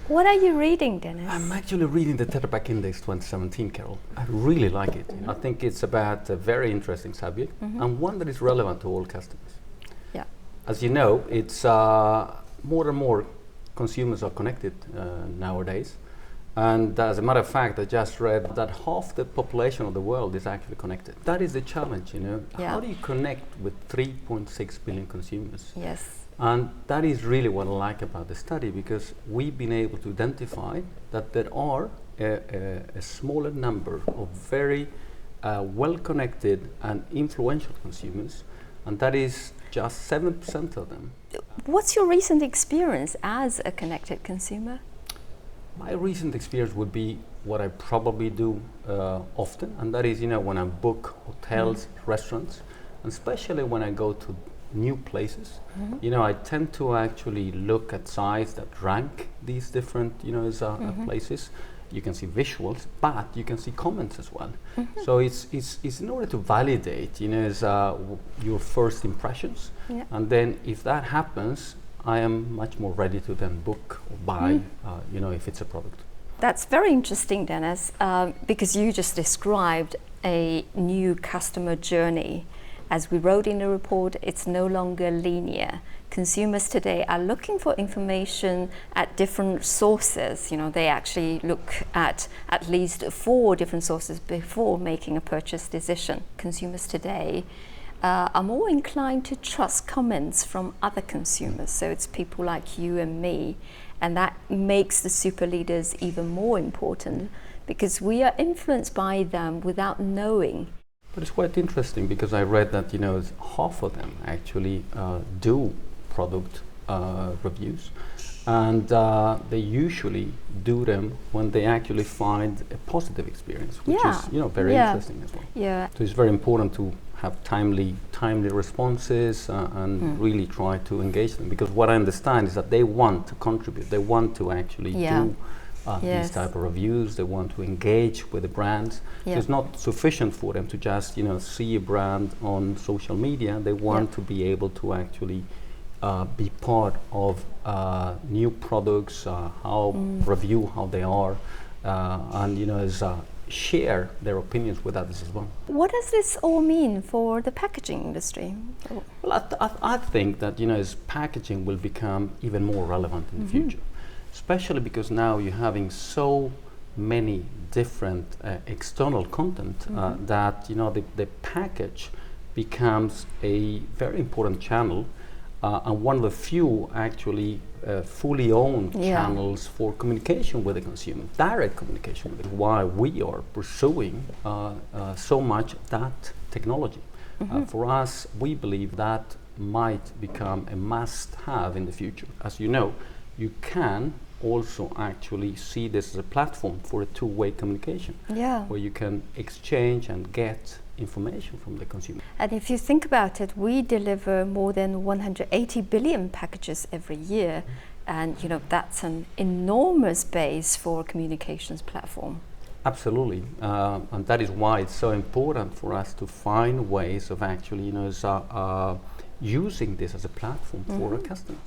What are you reading, Dennis? I'm actually reading the Tetra Pak Index 2017, Carol. I really like it. I think it's about a very interesting subject and one that is relevant to all customers. Yeah. As you know, it's more and more consumers are connected nowadays. And as a matter of fact, I just read that half the population of the world is actually connected. That is the challenge, you know. Yeah. How do you connect with 3.6 billion consumers? Yes. And that is really what I like about the study, because we've been able to identify that there are a smaller number of very well-connected and influential consumers, and that is just 7% of them. What's your recent experience as a connected consumer? My recent experience would be what I probably do often, and that is, you know, when I book hotels, restaurants, and especially when I go to new places, you know, I tend to actually look at sites that rank these different, you know, places. You can see visuals, but you can see comments as well. So it's in order to validate, you know, your first impressions, and then if that happens, I am much more ready to then book or buy, you know, if it's a product. That's very interesting, Dennis, because you just described a new customer journey. As we wrote in the report, it's no longer linear. Consumers today are looking for information at different sources. You know, they actually look at least 4 different sources before making a purchase decision. Consumers today are more inclined to trust comments from other consumers. So it's people like you and me. And that makes the super leaders even more important because we are influenced by them without knowing. But it's quite interesting because I read that, you know, half of them actually do product reviews, and they usually do them when they actually find a positive experience, which is, you know, very interesting as well. Yeah. So it's very important to have timely responses and really try to engage them, because what I understand is that they want to contribute, they want to actually do these type of reviews, they want to engage with the brands. So it's not sufficient for them to just, you know, see a brand on social media. They want to be able to actually be part of new products, review how they are, and, you know, share their opinions with others as well. What does this all mean for the packaging industry? Well, I think that, you know, packaging will become even more relevant in the future, especially because now you're having so many different external content that, you know, the package becomes a very important channel and one of the few actually fully owned channels for communication with the consumer, direct communication with it. Why we are pursuing so much that technology. For us, we believe that might become a must-have in the future. As you know, you can also actually see this as a platform for a two-way communication, where you can exchange and get information from the consumer. And if you think about it, we deliver more than 180 billion packages every year, and, you know, that's an enormous base for a communications platform. Absolutely, and that is why it's so important for us to find ways of actually, you know, using this as a platform for our customers.